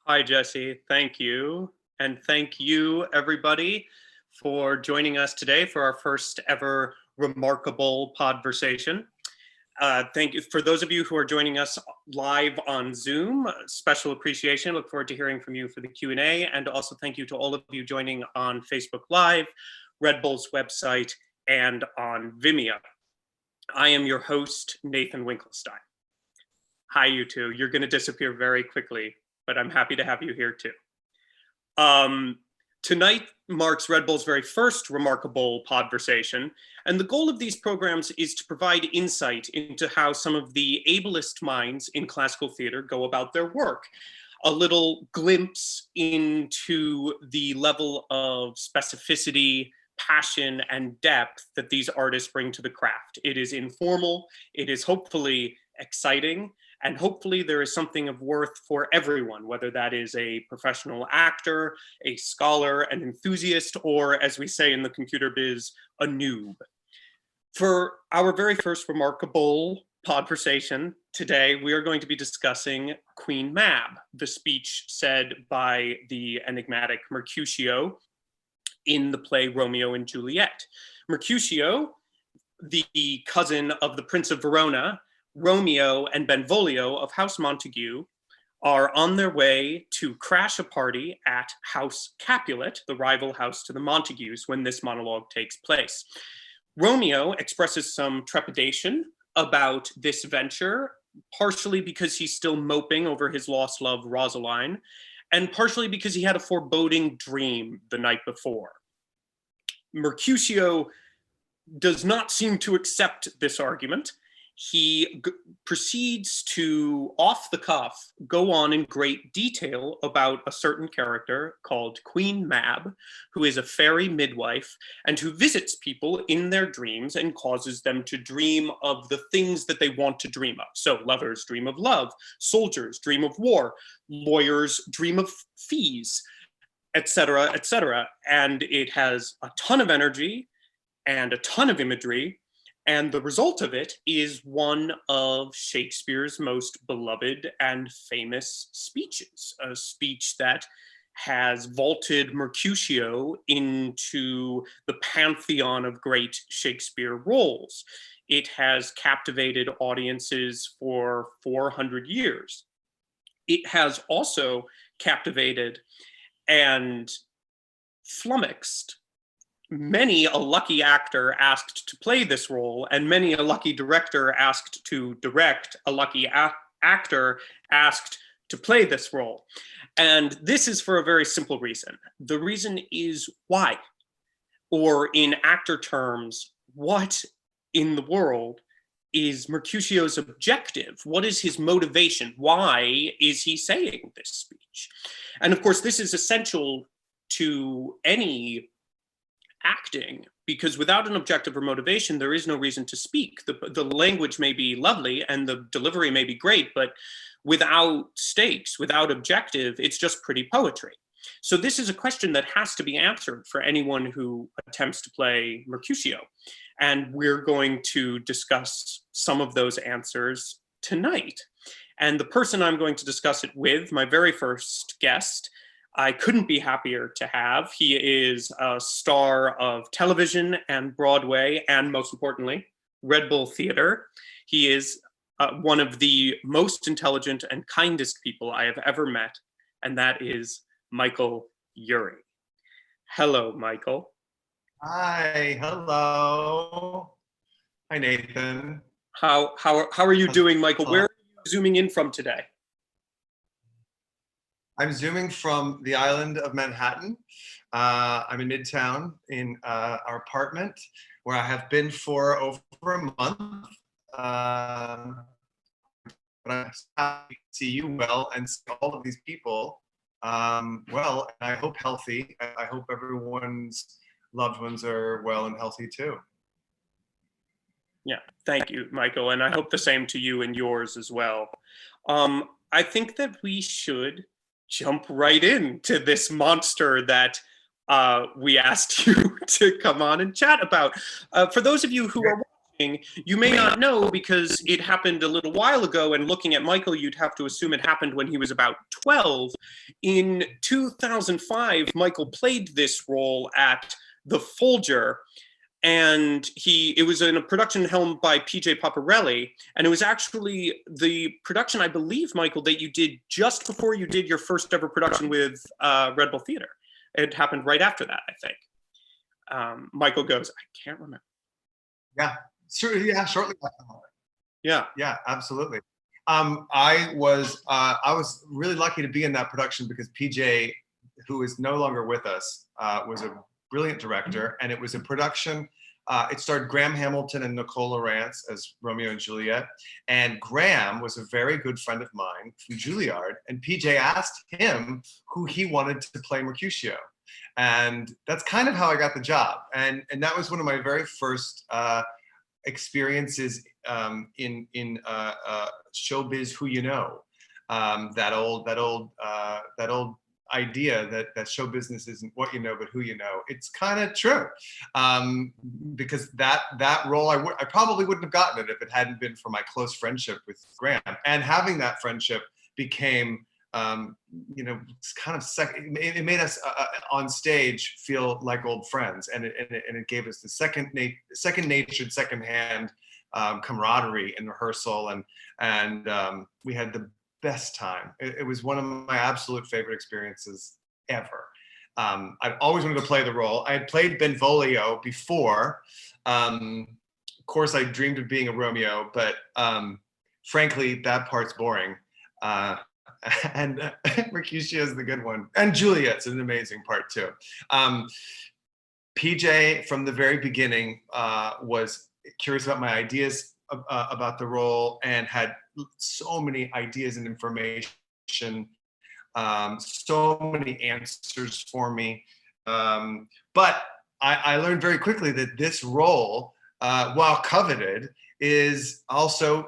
Hi, Jesse. Thank you. And thank you, everybody, for joining us today for our first ever RemarkaBULL Podversation. Thank you for those of you who are joining us live on Zoom. Special appreciation. Look forward to hearing from you for the Q&A. And also thank you to all of you joining on Facebook Live, Red Bull's website, and on Vimeo. I am your host, Nathan Winkelstein. Hi, you two. You're going to disappear very quickly, but I'm happy to have you here too. Tonight marks Red Bull's very first RemarkaBULL Podversation, and the goal of these programs is to provide insight into how some of the ablest minds in classical theater go about their work. A little glimpse into the level of specificity, passion, and depth that these artists bring to the craft. It is informal, it is hopefully exciting, and hopefully there is something of worth for everyone, whether that is a professional actor, a scholar, an enthusiast, or as we say in the computer biz, a noob. For our very first RemarkaBULL Podversation today, we are going to be discussing Queen Mab, the speech said by the enigmatic Mercutio in the play Romeo and Juliet. Mercutio, the cousin of the Prince of Verona, Romeo and Benvolio of House Montague are on their way to crash a party at House Capulet, the rival house to the Montagues, when this monologue takes place. Romeo expresses some trepidation about this venture, partially because he's still moping over his lost love, Rosaline, and partially because he had a foreboding dream the night before. Mercutio does not seem to accept this argument. He proceeds to, off the cuff, go on in great detail about a certain character called Queen Mab, who is a fairy midwife and who visits people in their dreams and causes them to dream of the things that they want to dream of. So lovers dream of love, soldiers dream of war, lawyers dream of fees, etc., etc. And it has a ton of energy and a ton of imagery. And the result of it is one of Shakespeare's most beloved and famous speeches, a speech that has vaulted Mercutio into the pantheon of great Shakespeare roles. It has captivated audiences for 400 years. It has also captivated and flummoxed many a lucky actor asked to play this role, and many a lucky director asked to direct a lucky actor asked to play this role. And this is for a very simple reason. The reason is why, or in actor terms, what in the world is Mercutio's objective? What is his motivation? Why is he saying this speech? And of course, this is essential to any acting, because without an objective or motivation, there is no reason to speak. The language may be lovely and the delivery may be great, but without stakes, without objective, it's just pretty poetry. So this is a question that has to be answered for anyone who attempts to play Mercutio. And we're going to discuss some of those answers tonight. And the person I'm going to discuss it with, my very first guest, I couldn't be happier to have. He is a star of television and Broadway, and most importantly, Red Bull Theater. He is one of the most intelligent and kindest people I have ever met, and that is Michael Urie. Hello, Michael. Hi, hello. Hi, Nathan. How are you doing, Michael? Where are you zooming in from today? I'm zooming from the island of Manhattan. I'm in Midtown in our apartment where I have been for over a month. But I'm happy to see you well and see all of these people well, and I hope healthy. I hope everyone's loved ones are well and healthy too. Yeah, thank you, Michael. And I hope the same to you and yours as well. I think that we should jump right into this monster that we asked you to come on and chat about. For those of you who are You may not know because it happened a little while ago, and looking at Michael, you'd have to assume it happened when he was about 12. In 2005, Michael played this role at the Folger, and it was in a production helmed by PJ Paparelli, and it was actually the production, I believe, Michael, that you did just before you did your first ever production with Red Bull Theater. It happened right after that, I think. Michael goes, I can't remember. Yeah, sure. Yeah, shortly after. Yeah. Yeah, absolutely. I was really lucky to be in that production because PJ, who is no longer with us, was a brilliant director, and it was a production. It starred Graham Hamilton and Nicole Lawrence as Romeo and Juliet, and Graham was a very good friend of mine from Juilliard, and PJ asked him who he wanted to play Mercutio, and that's kind of how I got the job, and that was one of my very first experiences in showbiz. Who you know, that old idea that show business isn't what you know but who you know. It's kind of true, because that role I probably wouldn't have gotten it if it hadn't been for my close friendship with Graham, and having that friendship became it's kind of it made us on stage feel like old friends, and it gave us the second-natured, second-hand camaraderie in rehearsal, and we had the best time. It was one of my absolute favorite experiences ever. I've always wanted to play the role. I had played Benvolio before. Of course, I dreamed of being a Romeo, but frankly, that part's boring. And Mercutio is the good one. And Juliet's an amazing part too. PJ, from the very beginning, was curious about my ideas about the role, and had so many ideas and information, so many answers for me. But I learned very quickly that this role, while coveted, is also,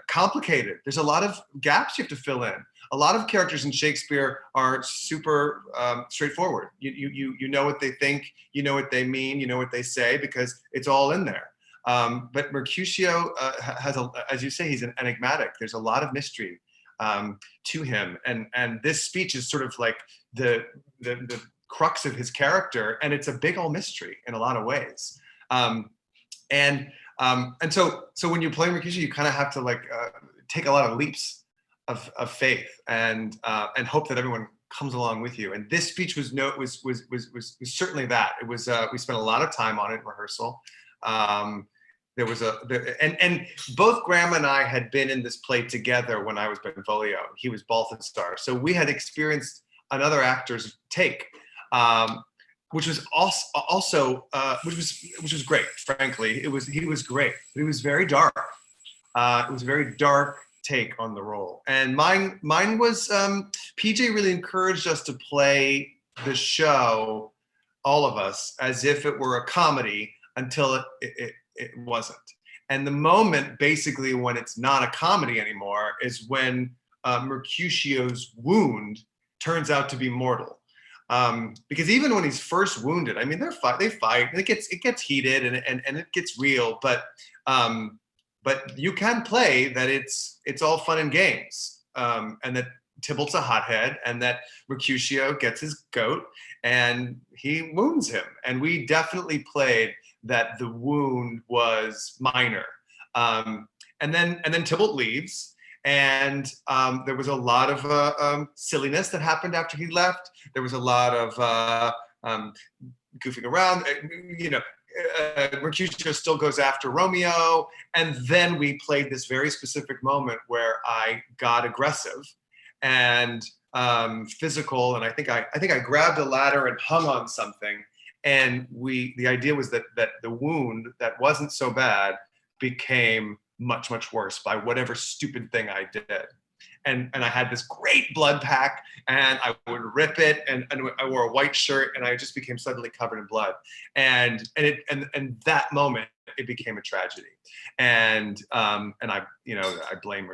complicated. There's a lot of gaps you have to fill in. A lot of characters in Shakespeare are super straightforward. You know what they think, you know what they mean, you know what they say, because it's all in there. But Mercutio has, as you say, he's an enigmatic. There's a lot of mystery to him, and this speech is sort of like the crux of his character, and it's a big old mystery in a lot of ways. And so when you play Mercutio, you kind of have to take a lot of leaps of faith and hope that everyone comes along with you. And this speech was certainly that. It was we spent a lot of time on it in rehearsal. There was and both Graham and I had been in this play together when I was Benvolio. He was Balthasar, so we had experienced another actor's take, which was also which was great. Frankly, he was great, but it was very dark. It was a very dark take on the role, and mine was PJ really encouraged us to play the show, all of us, as if it were a comedy until it wasn't. And the moment, basically, when it's not a comedy anymore is when Mercutio's wound turns out to be mortal. Because even when he's first wounded, I mean, they fight, and it gets heated, and it gets real, but you can play that it's all fun and games, and that Tybalt's a hothead, and that Mercutio gets his goat and he wounds him. And we definitely played that the wound was minor. And then Tybalt leaves, and there was a lot of silliness that happened after he left. There was a lot of goofing around, Mercutio still goes after Romeo, and then we played this very specific moment where I got aggressive and physical, and I think I grabbed a ladder and hung on something, and the idea was that the wound that wasn't so bad became much worse by whatever stupid thing I did. And I had this great blood pack, and I would rip it, and I wore a white shirt, and I just became suddenly covered in blood. And that moment, it became a tragedy. And I blame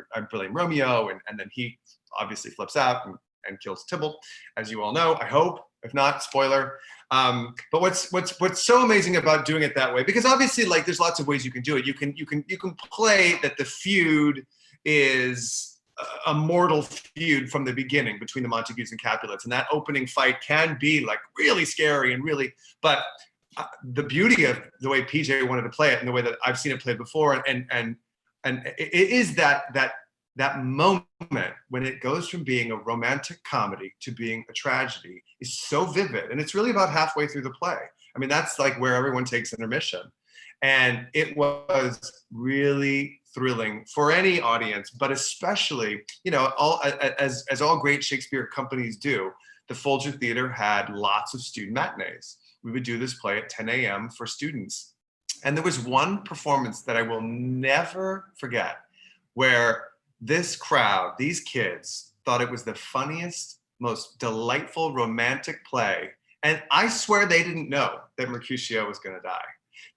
Romeo, and then he obviously flips out and kills Tybalt, as you all know. I hope If not, spoiler. But what's so amazing about doing it that way, because obviously, like, there's lots of ways you can do it. You can play that the feud is a mortal feud from the beginning between the Montagues and Capulets, and that opening fight can be like really scary and really. But the beauty of the way PJ wanted to play it and the way that I've seen it played before, and it is that moment when it goes from being a romantic comedy to being a tragedy is so vivid. And it's really about halfway through the play. I mean, that's like where everyone takes intermission. And it was really thrilling for any audience, but especially, you know, as all great Shakespeare companies do, the Folger Theater had lots of student matinees. We would do this play at 10 a.m. for students. And there was one performance that I will never forget, where this crowd, these kids, thought it was the funniest, most delightful romantic play. And I swear they didn't know that Mercutio was going to die.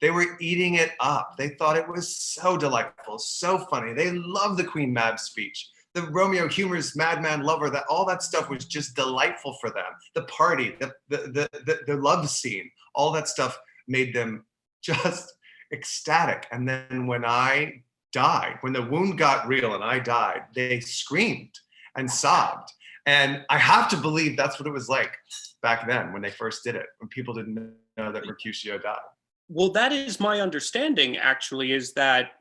They were eating it up. They thought it was so delightful, so funny. They loved the Queen Mab speech. The Romeo humorous madman lover, that all that stuff was just delightful for them. The party, the love scene, all that stuff made them just ecstatic. And then when I died, when the wound got real and I died, they screamed and sobbed. And I have to believe that's what it was like back then when they first did it, when people didn't know that Mercutio died. Well, that is my understanding, actually, is that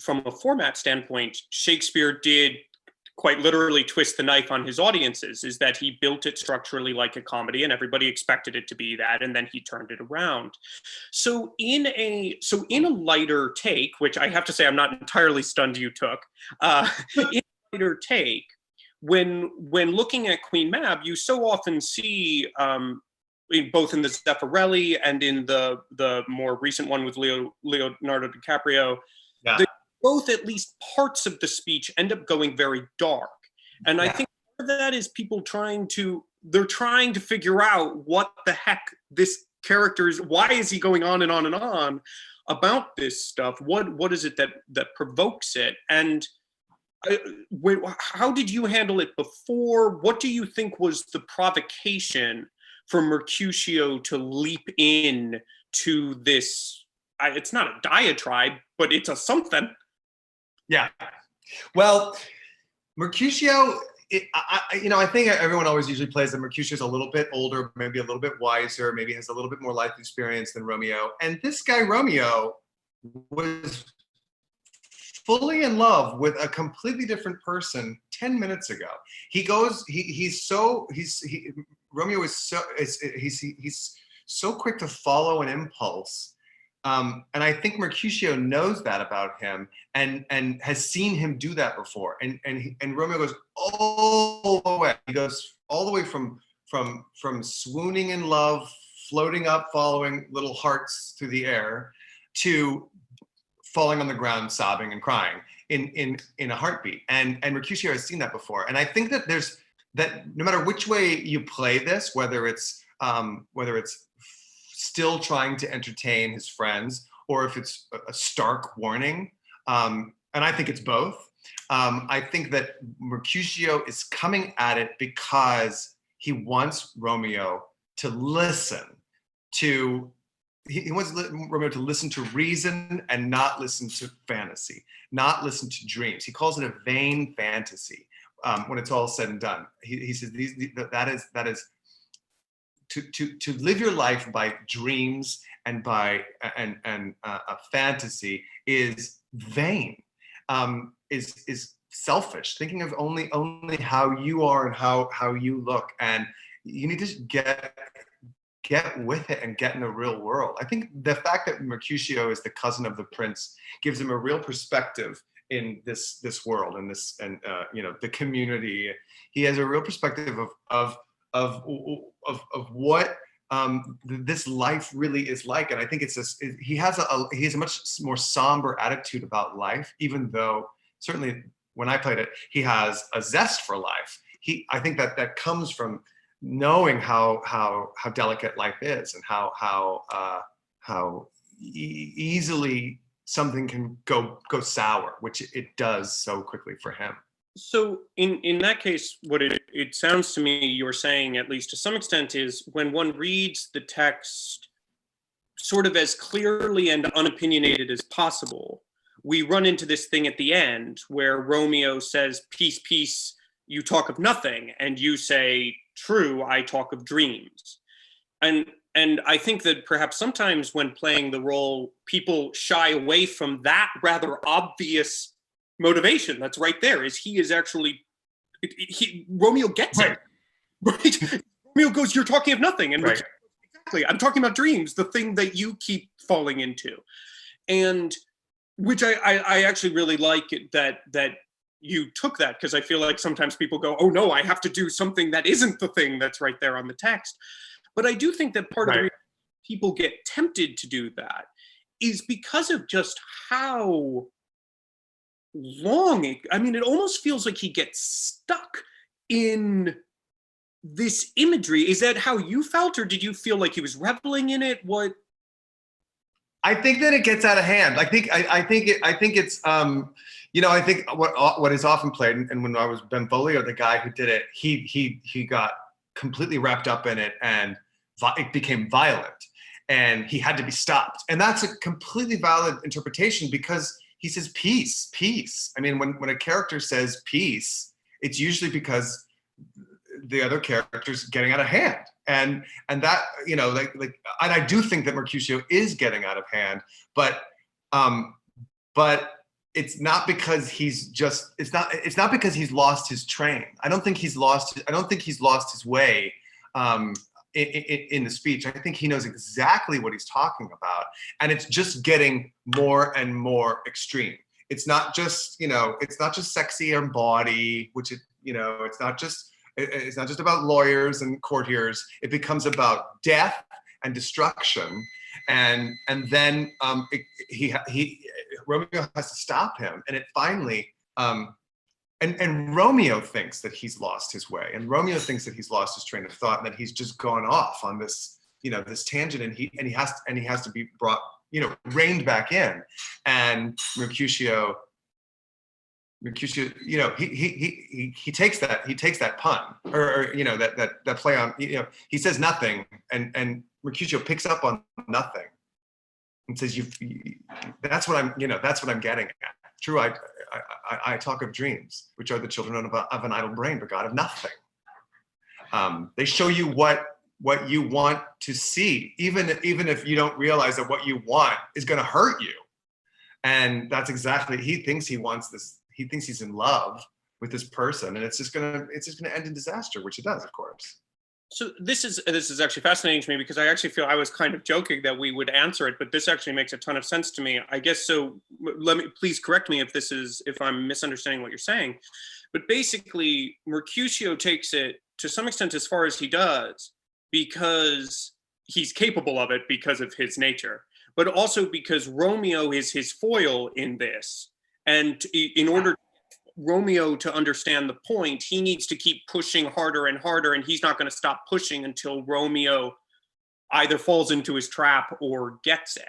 from a format standpoint, Shakespeare did quite literally twist the knife on his audiences, is that he built it structurally like a comedy and everybody expected it to be that, and then he turned it around. So in a lighter take, which I have to say I'm not entirely stunned you took, in a lighter take, when looking at Queen Mab, you so often see, both in the Zeffirelli and in the more recent one with Leonardo DiCaprio, yeah, both at least parts of the speech end up going very dark. And I think part of that is people trying to figure out what the heck this character is, why is he going on and on and on about this stuff? What is it that provokes it? And how did you handle it before? What do you think was the provocation for Mercutio to leap in to this? It's not a diatribe, but it's a something. Yeah. Well, Mercutio, I think everyone always usually plays that Mercutio's a little bit older, maybe a little bit wiser, maybe has a little bit more life experience than Romeo. And this guy, Romeo, was fully in love with a completely different person 10 minutes ago. Romeo is so quick to follow an impulse. And I think Mercutio knows that about him and has seen him do that before. And Romeo goes all the way. He goes all the way from swooning in love, floating up, following little hearts through the air, to falling on the ground, sobbing and crying in a heartbeat. And Mercutio has seen that before. And I think that no matter which way you play this, whether it's still trying to entertain his friends, or if it's a stark warning. And I think it's both. I think that Mercutio is coming at it because he wants Romeo to listen to, he wants Romeo to listen to reason and not listen to fantasy, not listen to dreams. He calls it a vain fantasy when it's all said and done. He says that is to live your life by dreams and by a fantasy is vain, is selfish, thinking of only how you are and how you look, and you need to get with it and get in the real world. I think the fact that Mercutio is the cousin of the prince gives him a real perspective in this world and the community. He has a real perspective of what this life really is like, and I think he has a much more somber attitude about life, even though certainly when I played it, he has a zest for life. I think that comes from knowing how delicate life is and how easily something can go sour, which it does so quickly for him. So in that case, what it sounds to me you're saying, at least to some extent, is when one reads the text sort of as clearly and unopinionated as possible, we run into this thing at the end where Romeo says, "Peace, peace, you talk of nothing," and you say, "True, I talk of dreams." And I think that perhaps sometimes when playing the role, people shy away from that rather obvious motivation that's right there. Is he is actually Romeo gets it, right? Romeo goes, "You're talking of nothing," and Right. exactly, I'm talking about dreams, the thing that you keep falling into, and which I actually really like it, that you took that, because I feel like sometimes people go, "Oh no, I have to do something that isn't the thing that's right there on the text." But I do think that part of the Right. reason people get tempted to do that is because of just how long I mean, it almost feels like he gets stuck in this imagery. Is that how you felt, or did you feel like he was reveling in it? What? I think that it gets out of hand. I think it's you know, I think what is often played, and when I was Benvolio, the guy who did it, he got completely wrapped up in it, and it became violent, and he had to be stopped. And that's a completely valid interpretation, because he says peace, peace. I mean, when a character says peace, it's usually because the other character's getting out of hand. And that, you know, like and I do think that Mercutio is getting out of hand, but it's not because he's just, it's not because he's lost his train. I don't think he's lost his way in the speech. I think he knows exactly what he's talking about, and it's just getting more and more extreme. It's not just, you know, it's not just sexy and bawdy, which it, you know, it's not just about lawyers and courtiers. It becomes about death and destruction, and then Romeo has to stop him, and it finally and Romeo thinks that he's lost his way, and Romeo thinks that he's lost his train of thought, and that he's just gone off on this, you know, this tangent, and he has to be brought, you know, reined back in. And Mercutio, you know, he takes that pun, or you know, that play on, you know, he says nothing, and Mercutio picks up on nothing and says, that's what I'm getting at. True, I talk of dreams, which are the children of an idle brain, but God of nothing. They show you what you want to see, even if you don't realize that what you want is going to hurt you. And that's exactly, he thinks he wants this. He thinks he's in love with this person, and it's just gonna end in disaster, which it does, of course. So this is actually fascinating to me, because I actually feel I was kind of joking that we would answer it, but this actually makes a ton of sense to me. I guess so. Please correct me if I'm misunderstanding what you're saying. But basically, Mercutio takes it to some extent as far as he does because he's capable of it because of his nature, but also because Romeo is his foil in this. And in order Romeo to understand the point, he needs to keep pushing harder and harder, and he's not going to stop pushing until Romeo either falls into his trap or gets it.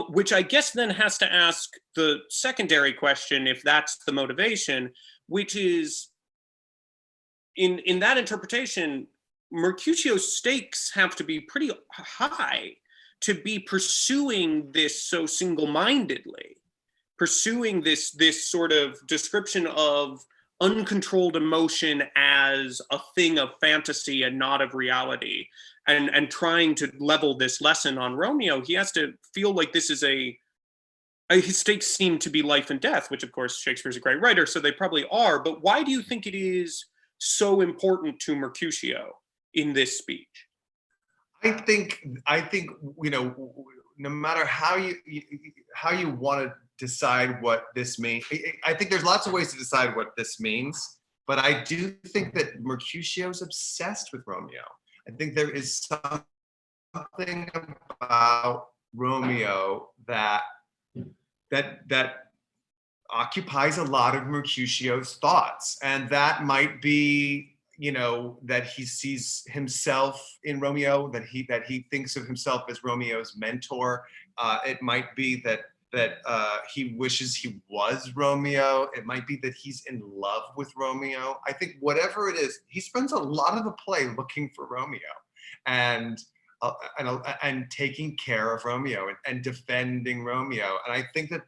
Which I guess then has to ask the secondary question, if that's the motivation, which is, in that interpretation, Mercutio's stakes have to be pretty high to be pursuing this so single-mindedly, pursuing this sort of description of uncontrolled emotion as a thing of fantasy and not of reality, and trying to level this lesson on Romeo. He has to feel like this is his stakes seem to be life and death, which of course Shakespeare's a great writer, so they probably are. But why do you think it is so important to Mercutio in this speech? I think you know, no matter how you want to decide what this means, I think there's lots of ways to decide what this means, but I do think that Mercutio's obsessed with Romeo. I think there is something about Romeo that occupies a lot of Mercutio's thoughts, and that might be, you know, that he sees himself in Romeo, that he thinks of himself as Romeo's mentor. It might be that he wishes he was Romeo. It might be that he's in love with Romeo. I think whatever it is, he spends a lot of the play looking for Romeo, and taking care of Romeo and defending Romeo. And I think that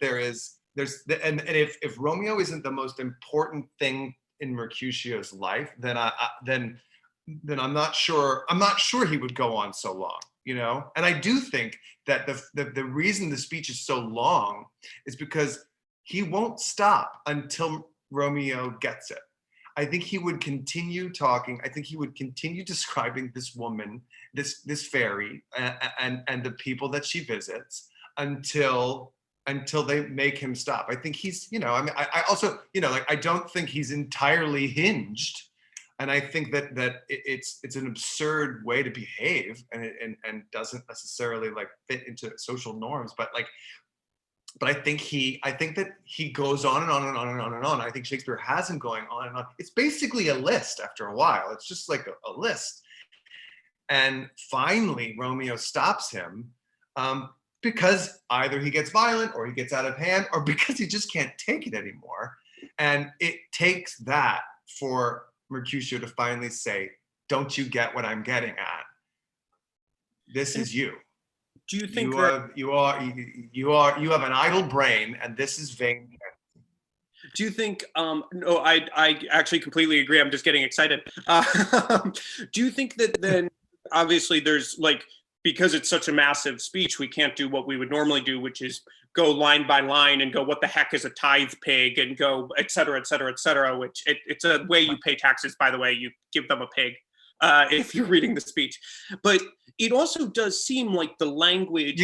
and if Romeo isn't the most important thing in Mercutio's life, then I'm not sure he would go on so long, you know? And I do think that the reason the speech is so long is because he won't stop until Romeo gets it. I think he would continue talking. I think he would continue describing this woman, this fairy, and the people that she visits until they make him stop. I think he's, you know, I mean, I also, you know, like, I don't think he's entirely hinged. And I think that it's an absurd way to behave, and doesn't necessarily like fit into social norms. But I think that he goes on and on and on and on and on. I think Shakespeare has him going on and on. It's basically a list after a while. It's just like a list. And finally, Romeo stops him because either he gets violent or he gets out of hand, or because he just can't take it anymore. And it takes that for Mercutio to finally say, "Don't you get what I'm getting at? This is you. Do you think you have an idle brain, and this is vain." Do you think, no, I actually completely agree. I'm just getting excited. Do you think that then, obviously there's like, because it's such a massive speech, we can't do what we would normally do, which is go line by line and go, what the heck is a tithe pig, and go, et cetera, et cetera, et cetera, which it's a way you pay taxes, by the way, you give them a pig if you're reading the speech. But it also does seem like the language—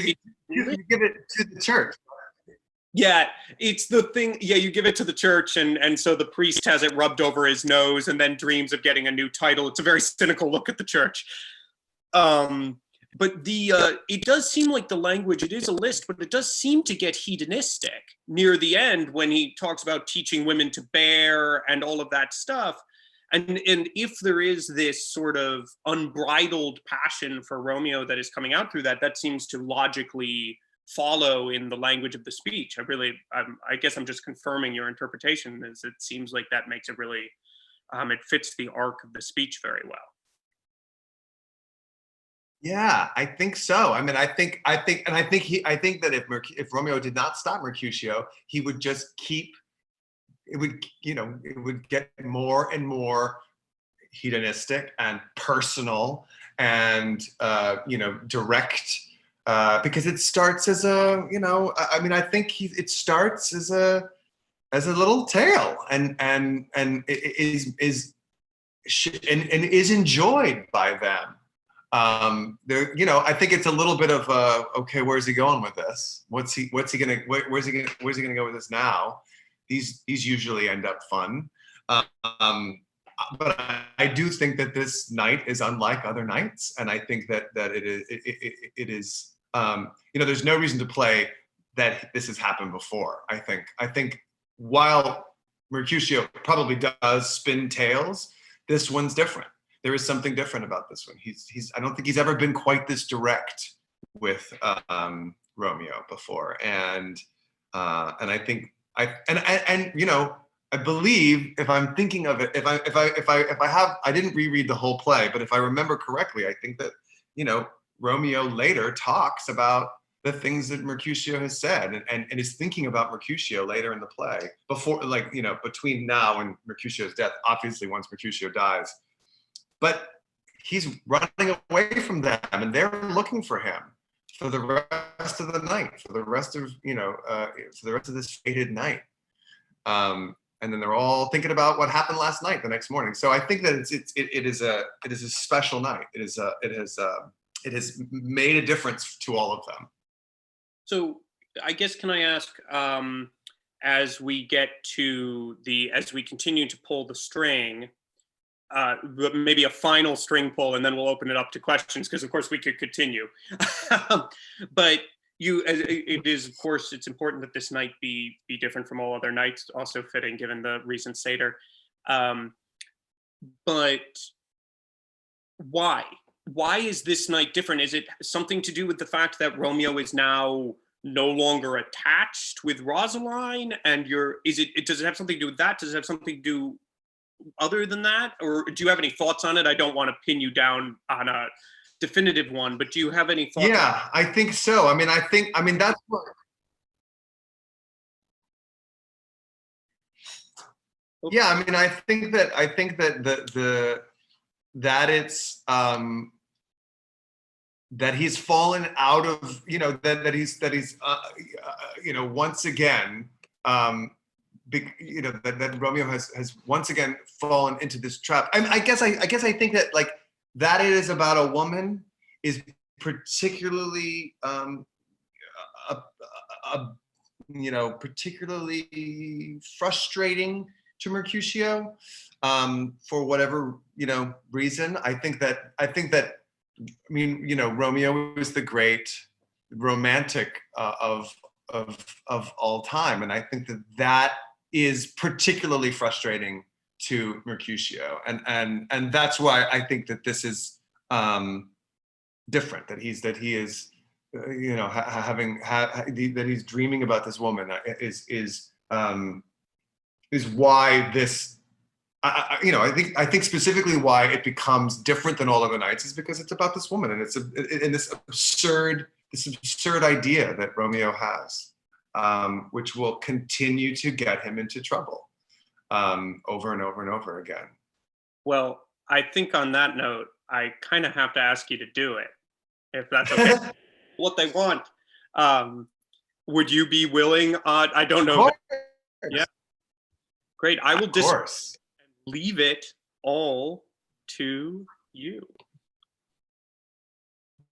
You give it to the church. Yeah, it's the thing. Yeah, you give it to the church, and so the priest has it rubbed over his nose and then dreams of getting a new title. It's a very cynical look at the church. But it does seem like the language, it is a list, but it does seem to get hedonistic near the end when he talks about teaching women to bear and all of that stuff. And if there is this sort of unbridled passion for Romeo that is coming out through that, that seems to logically follow in the language of the speech. I guess I'm just confirming your interpretation, is it seems like that makes it really, it fits the arc of the speech very well. Yeah, I think so. I mean, I think that if Romeo did not stop Mercutio, he would just keep, it would get more and more hedonistic and personal and direct, because it starts as a, I think it starts as a little tale, and it is enjoyed by them. I think it's a little bit of okay, where's he going with this? Where's he gonna go with this now? These usually end up fun. But I do think that this night is unlike other nights, and I think that it is there's no reason to play that this has happened before. I think while Mercutio probably does spin tales, this one's different. There is something different about this one. I don't think he's ever been quite this direct with Romeo before, and I think I believe, if I'm thinking of it, if I didn't reread the whole play, but if I remember correctly, I think that Romeo later talks about the things that Mercutio has said, and is thinking about Mercutio later in the play, before, between now and Mercutio's death. Obviously, once Mercutio dies. But he's running away from them, and they're looking for him for the rest of the night, for the rest of this fated night. And then they're all thinking about what happened last night, the next morning. So I think that it is a special night. It has made a difference to all of them. So I guess, can I ask, as we continue to pull the string, maybe a final string pull, and then we'll open it up to questions, because of course we could continue. But it is, of course, it's important that this night be different from all other nights, also fitting given the recent Seder. But why is this night different? Is it something to do with the fact that Romeo is now no longer attached with Rosaline, and does it have something to do with that? Does it have something to do other than that? Or do you have any thoughts on it? I don't want to pin you down on a definitive one, but do you have any thoughts? Yeah, I think so. I mean, that's what. Yeah, I mean, I think that that it's that he's fallen out of, that he's once again, that Romeo has once again fallen into this trap. I guess I think that like that it is about a woman is particularly particularly frustrating to Mercutio for whatever reason. I think that Romeo is the great romantic of all time, and I think that is particularly frustrating to Mercutio, and that's why I think that this is different. That he is that he's dreaming about this woman is why this. I think specifically why it becomes different than all other nights is because it's about this woman, and it's in this absurd idea that Romeo has, which will continue to get him into trouble over and over and over again. Well, I think on that note, I kind of have to ask you to do it, if that's okay. What they want. Would you be willing? I don't know. Yeah. Great. I will just leave it all to you.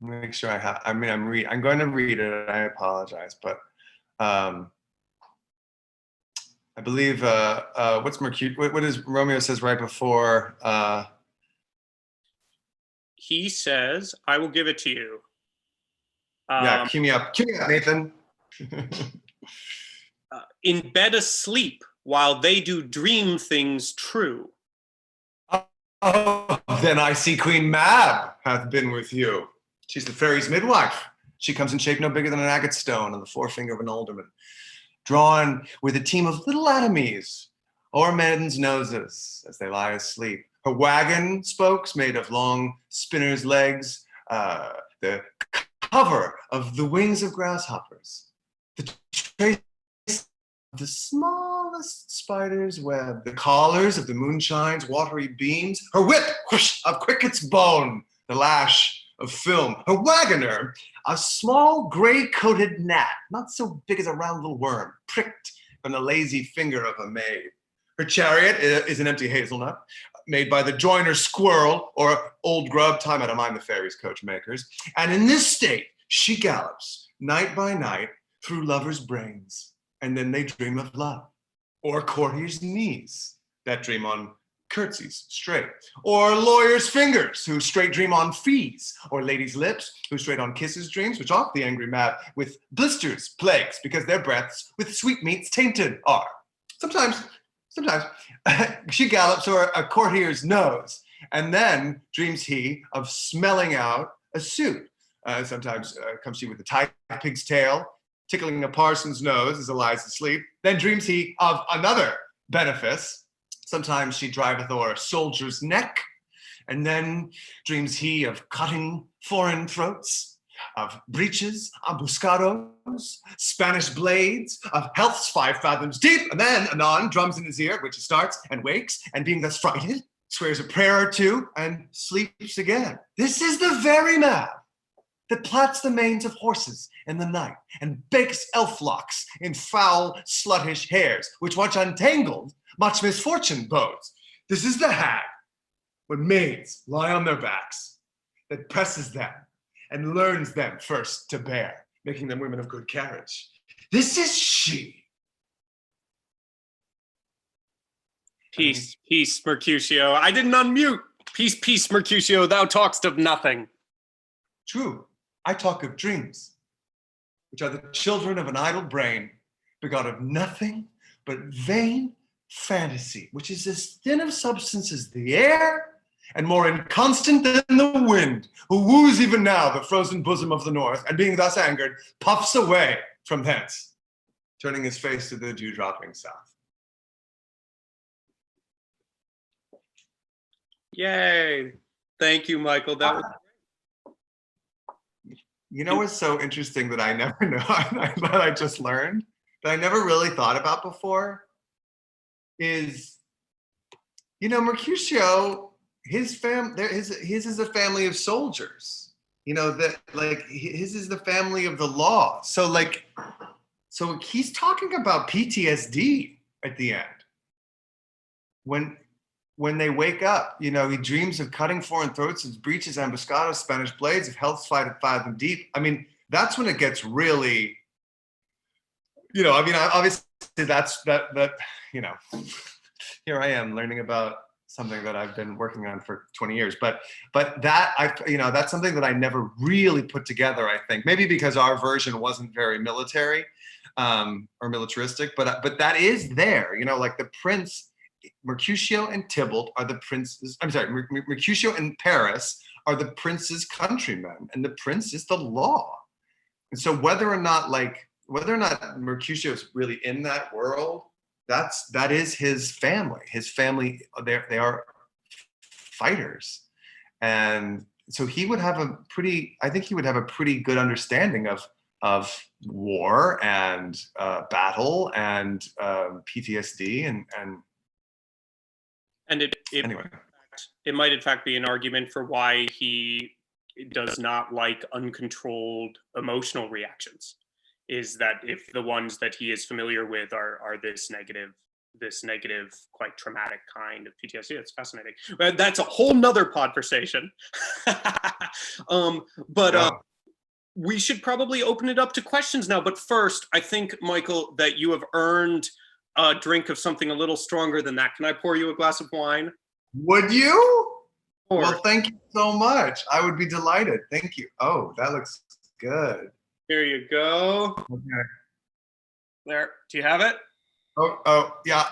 Make sure I have. I mean, I'm going to read it. I apologize, but I believe what's Mercutio? What is Romeo says right before? He says, "I will give it to you." Yeah, cue me up, Nathan. In bed asleep, while they do dream things true. Oh, then I see Queen Mab hath been with you. She's the fairies' midwife. She comes in shape no bigger than an agate-stone on the forefinger of an alderman, drawn with a team of little atomies o'er men's noses as they lie asleep. Her wagon spokes made of long spinners' legs, the cover of the wings of grasshoppers, the trace of the smallest spider's web, the collars of the moonshine's watery beams, her whip, whoosh, of cricket's bone, the lash of film, her wagoner, a small gray-coated gnat, not so big as a round little worm, pricked from the lazy finger of a maid. Her chariot is an empty hazelnut, made by the joiner squirrel or old grub, time out of mind the fairies coach makers. And in this state, she gallops night by night through lovers' brains, and then they dream of love, or courtiers' knees that dream on curtsies straight, or lawyers' fingers who straight dream on fees, or ladies' lips who straight on kisses dreams, which oft the angry Mab with blisters plagues because their breaths with sweetmeats tainted are. Sometimes she gallops o'er a courtier's nose, and then dreams he of smelling out a suit. Sometimes comes she with a tight pig's tail, tickling a parson's nose as he lies asleep. Then dreams he of another benefice. Sometimes she driveth o'er a soldier's neck, and then dreams he of cutting foreign throats, of breeches, ambuscados, Spanish blades, of healths 5 fathoms deep, and then anon drums in his ear, which he starts and wakes, and being thus frighted, swears a prayer or two, and sleeps again. This is the very Mab that plats the manes of horses in the night, and bakes elf locks in foul, sluttish hairs, which once untangled, much misfortune bodes. This is the hag, when maids lie on their backs, that presses them and learns them first to bear, making them women of good carriage. This is she. Peace, peace, Mercutio. I didn't unmute. Peace, peace, Mercutio. Thou talkst of nothing. True, I talk of dreams, which are the children of an idle brain, begot of nothing but vain fantasy, which is as thin of substance as the air, and more inconstant than the wind, who woos even now the frozen bosom of the north, and being thus angered, puffs away from thence, turning his face to the dew-dropping south. Yay. Thank you, Michael. That was You know what's so interesting that I never know, that I just learned, that I never really thought about before, is, you know, Mercutio, his is a family of soldiers. You know, that like his is the family of the law. So like, so he's talking about PTSD at the end. When they wake up, you know, he dreams of cutting foreign throats, of breaches, ambuscados, Spanish blades, of health's fight at 5 and deep. I mean, that's when it gets really, you know, I mean, obviously that's, you know, here I am learning about something that I've been working on for 20 years. But that, you know, that's something that I never really put together, I think. Maybe because our version wasn't very military or militaristic, but that is there, you know, like the prince, Mercutio and Tybalt are the princes, I'm sorry, Mercutio and Paris are the prince's countrymen, and the prince is the law. And so whether or not Mercutio is really in that world, that is his family. His family, they are fighters. And so he would have I think he would have a pretty good understanding of war and battle and PTSD and anyway. It might in fact be an argument for why he does not like uncontrolled emotional reactions, is that if the ones that he is familiar with are this negative, quite traumatic kind of PTSD. That's fascinating. But that's a whole nother podversation. We should probably open it up to questions now. But first, I think, Michael, that you have earned a drink of something a little stronger than that. Can I pour you a glass of wine? Would you? Or, well, thank you so much. I would be delighted. Thank you. Oh, that looks good. Here you go. Okay. There. Do you have it? Oh, yeah.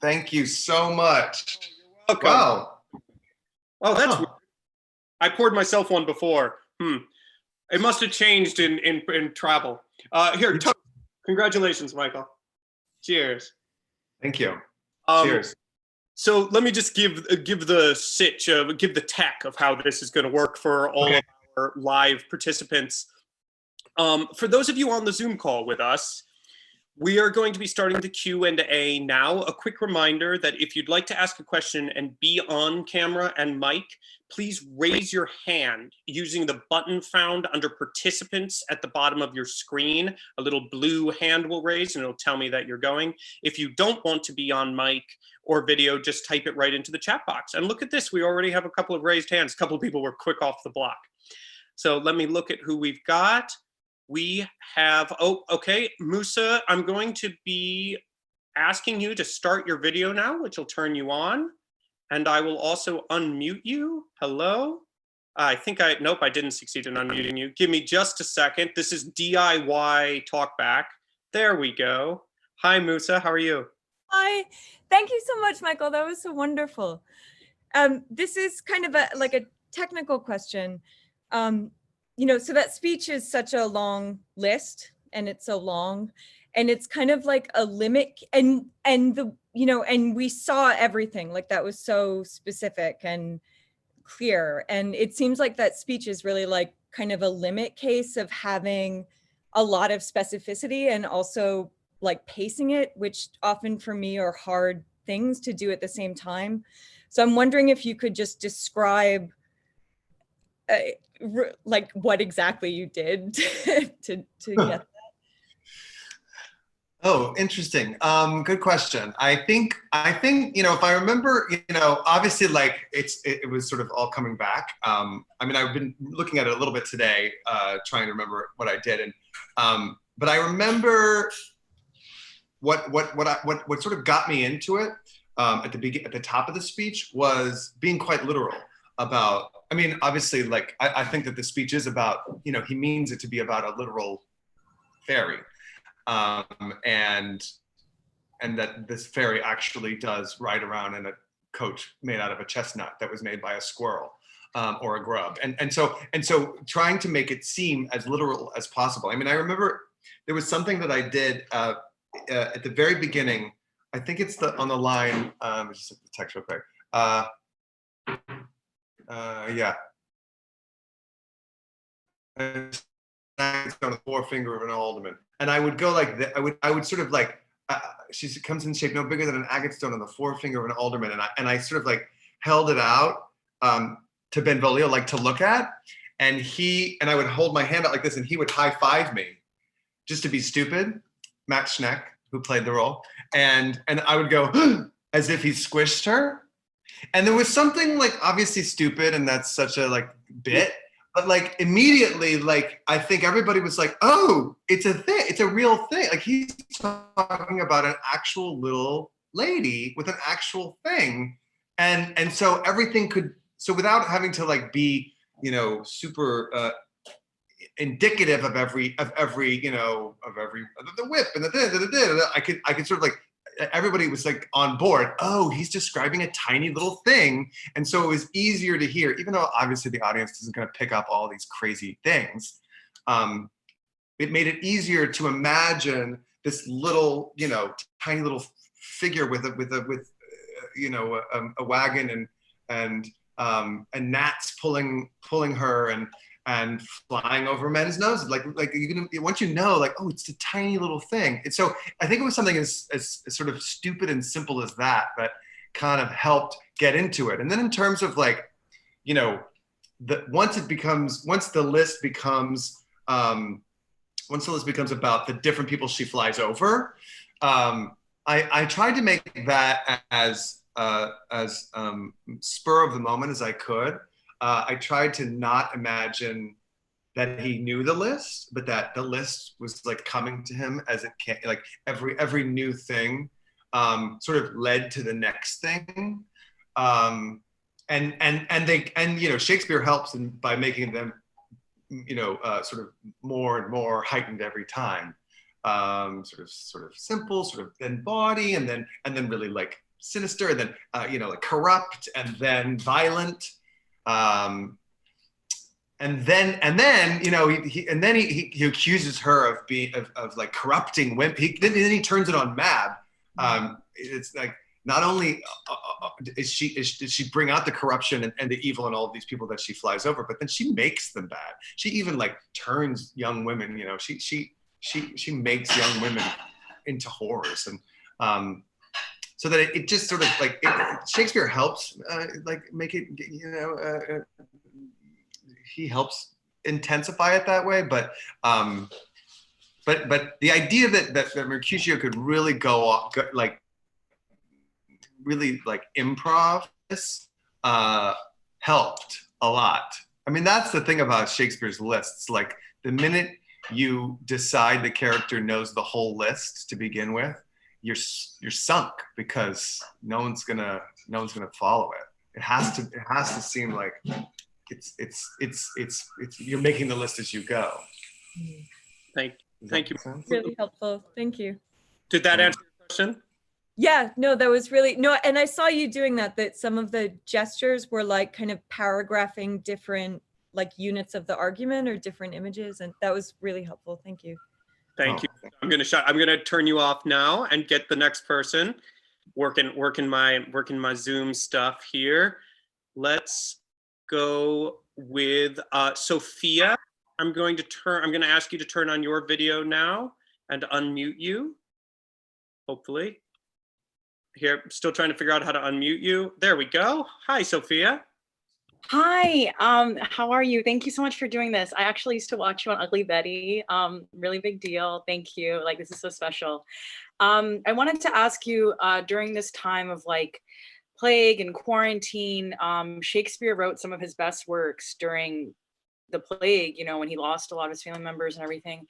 Thank you so much. Oh, you're welcome. Wow. Oh, that's weird. I poured myself one before. It must have changed in travel. Here, congratulations, Michael. Cheers. Thank you. Cheers. So let me just give the sitch, give the tech of how this is going to work for all of our live participants. For those of you on the Zoom call with us, we are going to be starting the Q&A now. A quick reminder that if you'd like to ask a question and be on camera and mic, please raise your hand using the button found under participants at the bottom of your screen. A little blue hand will raise and it'll tell me that you're going. If you don't want to be on mic or video, just type it right into the chat box. And look at this, we already have a couple of raised hands. A couple of people were quick off the block. So let me look at who we've got. We have, oh, okay, Musa, I'm going to be asking you to start your video now, which will turn you on. And I will also unmute you. Hello? I think nope, I didn't succeed in unmuting you. Give me just a second. This is DIY Talkback. There we go. Hi, Musa, how are you? Hi, thank you so much, Michael. That was so wonderful. This is kind of like a technical question. You know, so that speech is such a long list and it's so long and it's kind of like a limit and the, you know, and we saw everything, like that was so specific and clear. And it seems like that speech is really like kind of a limit case of having a lot of specificity and also like pacing it, which often for me are hard things to do at the same time. So I'm wondering if you could just describe like what exactly you did to get that. Oh, interesting. Good question. I think, you know, if I remember, you know, obviously like it was sort of all coming back. I mean, I've been looking at it a little bit today, trying to remember what I did. And, but I remember what sort of got me into it at the top of the speech was being quite literal about, I mean, obviously, like, I think that the speech is about, you know, he means it to be about a literal fairy. And that this fairy actually does ride around in a coach made out of a chestnut that was made by a squirrel or a grub. And so trying to make it seem as literal as possible. I mean, I remember there was something that I did at the very beginning. I think it's on the line. Just the text real quick. Yeah. On the forefinger of an alderman, and I would go like that. I would sort of like. She comes in shape no bigger than an agate stone on the forefinger of an alderman, and I sort of like held it out to Benvolio, like to look at, and I would hold my hand out like this, and he would high five me, just to be stupid. Matt Schneck, who played the role, and I would go as if he squished her, and there was something like obviously stupid, and that's such a like bit. But like immediately, like I think everybody was like, "Oh, it's a thing. It's a real thing." Like he's talking about an actual little lady with an actual thing, and so everything could. So without having to like be, you know, super indicative of every you know of the whip and the I could sort of like. Everybody was like on board. Oh, he's describing a tiny little thing. And so it was easier to hear, even though obviously the audience isn't going to pick up all these crazy things. It made it easier to imagine this little, you know, tiny little figure with you know, a wagon and gnats pulling her and flying over men's noses, like you can, once you know, like, oh, it's a tiny little thing. And so I think it was something as sort of stupid and simple as that kind of helped get into it. And then in terms of like, you know, once the list becomes about the different people she flies over, I tried to make that as spur of the moment as I could. I tried to not imagine that he knew the list, but that the list was like coming to him as it came. Like every new thing sort of led to the next thing, and you know, Shakespeare helps by making them, you know, sort of more and more heightened every time. Sort of simple, sort of then bawdy, and then really like sinister, and then you know, like corrupt, and then violent. And then you know he accuses her of being of like corrupting women. Then he turns it on Mab. It's like not only does she bring out the corruption and the evil in all of these people that she flies over, but then she makes them bad. She even like turns young women. You know, she makes young women into whores, and so that it just sort of like Shakespeare helps like make it, you know, he helps intensify it that way. But the idea that Mercutio could really go like really like improv this helped a lot. I mean, that's the thing about Shakespeare's lists. Like the minute you decide the character knows the whole list to begin with, you're sunk, because no one's gonna follow it. It has to seem like it's you're making the list as you go. Thank you. Really helpful. Thank you. Did that answer your question? Yeah, no, that was really, no, and I saw you doing that some of the gestures were like kind of paragraphing different like units of the argument or different images, and that was really helpful. Thank you. Thank you. I'm gonna turn you off now and get the next person. Working my Zoom stuff here. Let's go with Sophia. I'm going to ask you to turn on your video now and unmute you. Hopefully. Here, still trying to figure out how to unmute you. There we go. Hi, Sophia. Hi, how are you? Thank you so much for doing this. I actually used to watch you on Ugly Betty. Really big deal. Thank you. Like, this is so special. I wanted to ask you, during this time of like plague and quarantine, Shakespeare wrote some of his best works during the plague, you know, when he lost a lot of his family members and everything.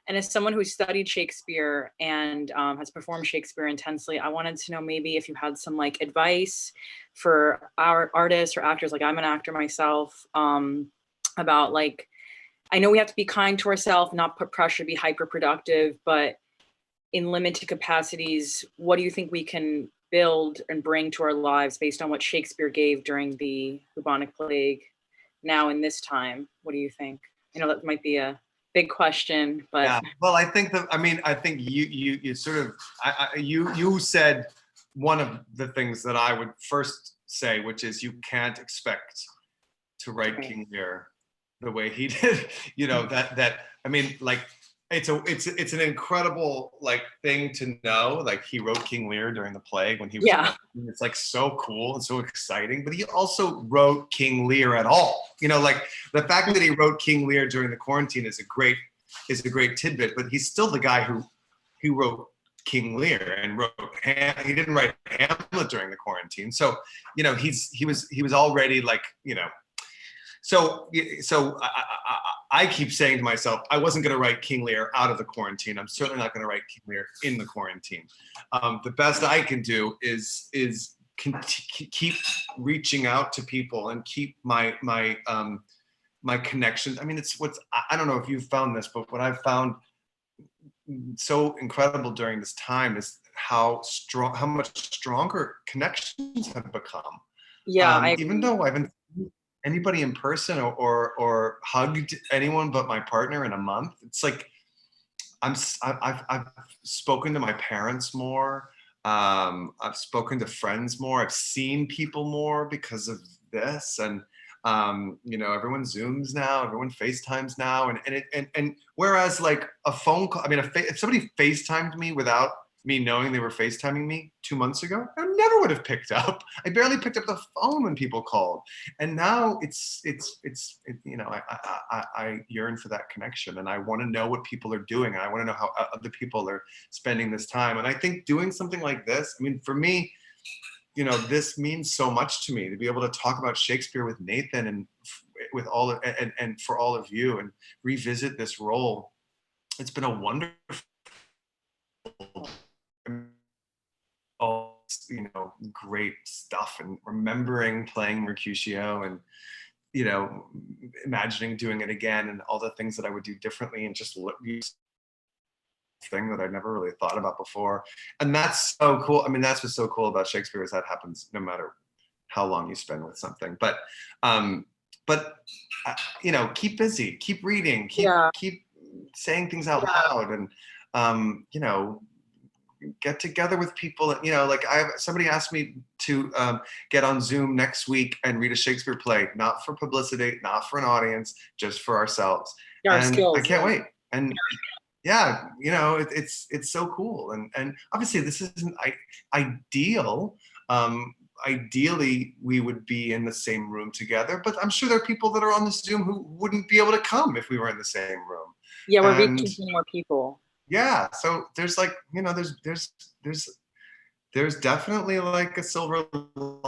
And as someone who studied Shakespeare and has performed Shakespeare intensely, I wanted to know maybe if you had some like advice for our artists or actors, like I'm an actor myself, about like, I know we have to be kind to ourselves, not put pressure to be hyper productive, but in limited capacities, what do you think we can build and bring to our lives based on what Shakespeare gave during the bubonic plague now in this time? What do you think? I know that might be a big question, but yeah. Well, I think that, I mean, I think you sort of, you said one of the things that I would first say, which is you can't expect to write King Lear the way he did. You know, that I mean, like, it's an incredible like thing to know. Like, he wrote King Lear during the plague when he was young. It's like so cool and so exciting. But he also wrote King Lear at all. You know, like the fact that he wrote King Lear during the quarantine is a great tidbit. But he's still the guy who wrote King Lear and he didn't write Hamlet during the quarantine. So, you know, he was already like, you know. So I keep saying to myself, I wasn't going to write King Lear out of the quarantine. I'm certainly not going to write King Lear in the quarantine. The best I can do is keep reaching out to people and keep my connections. I mean, I don't know if you've found this, but what I've found so incredible during this time is how much stronger connections have become. Yeah, even though I haven't seen anybody in person or hugged anyone but my partner in a month, it's like I've spoken to my parents more. I've spoken to friends more. I've seen people more because of this, and you know, everyone Zooms now, everyone FaceTimes now, and whereas like a phone call, I mean, if somebody FaceTimed me without me knowing they were FaceTiming me 2 months ago, I never would have picked up. I barely picked up the phone when people called, and now it's you know, I yearn for that connection, and I want to know what people are doing, and I want to know how other people are spending this time. And I think doing something like this, I mean, for me, you know, this means so much to me to be able to talk about Shakespeare with Nathan and with all of, and for all of you, and revisit this role. It's been a wonderful, all, you know, great stuff, and remembering playing Mercutio, and, you know, imagining doing it again, and all the things that I would do differently, and just thing that I never really thought about before. And that's so cool. I mean, that's what's so cool about Shakespeare, is that happens no matter how long you spend with something. But you know, keep busy, keep reading, keep saying things out loud, and you know, get together with people. You know, like somebody asked me to get on Zoom next week and read a Shakespeare play, not for publicity, not for an audience, just for ourselves. And I can't wait. And yeah, you know, it's so cool. And obviously this isn't ideal. Ideally, we would be in the same room together, but I'm sure there are people that are on this Zoom who wouldn't be able to come if we were in the same room. Yeah, we're reaching more people. Yeah, so there's like, you know, there's definitely like a silver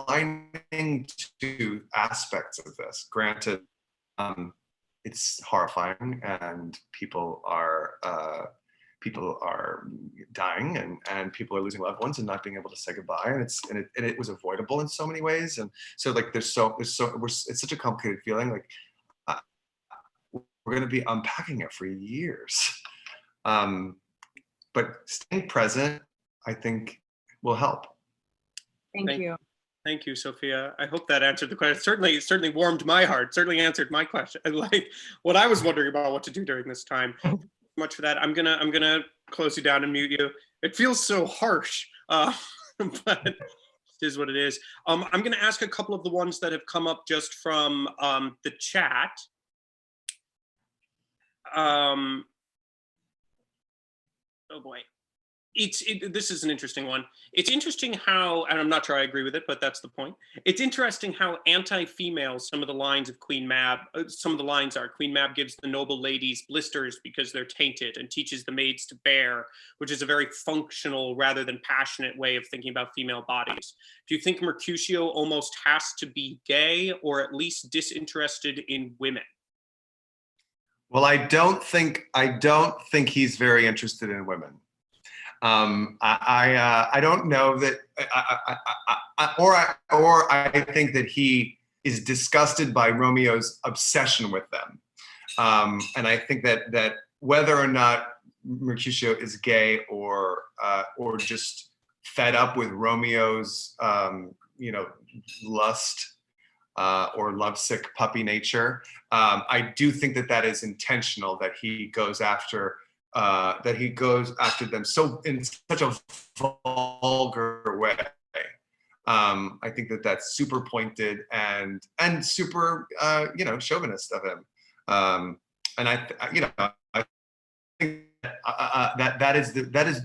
lining to aspects of this. Granted, it's horrifying, and people are dying, and people are losing loved ones and not being able to say goodbye, and it was avoidable in so many ways. And so like it's such a complicated feeling. Like we're going to be unpacking it for years, but staying present, I think, will help. Thank you. Thank you, Sophia. I hope that answered the question. Certainly warmed my heart. Certainly answered my question. Like what I was wondering about what to do during this time. Much for that. I'm gonna close you down and mute you. It feels so harsh, but it is what it is. I'm gonna ask a couple of the ones that have come up just from the chat. Oh boy. This is an interesting one. It's interesting how, and I'm not sure I agree with it, but that's the point. It's interesting how anti-female some of the lines of Queen Mab, some of the lines are. Queen Mab gives the noble ladies blisters because they're tainted, and teaches the maids to bear, which is a very functional rather than passionate way of thinking about female bodies. Do you think Mercutio almost has to be gay, or at least disinterested in women? Well, I don't think he's very interested in women. I don't know that, or I think that he is disgusted by Romeo's obsession with them, and I think that whether or not Mercutio is gay or just fed up with Romeo's you know, lust, or lovesick puppy nature. I do think that that is intentional, that he goes after them so in such a vulgar way. I think that that's super pointed and super chauvinist of him. And I think that is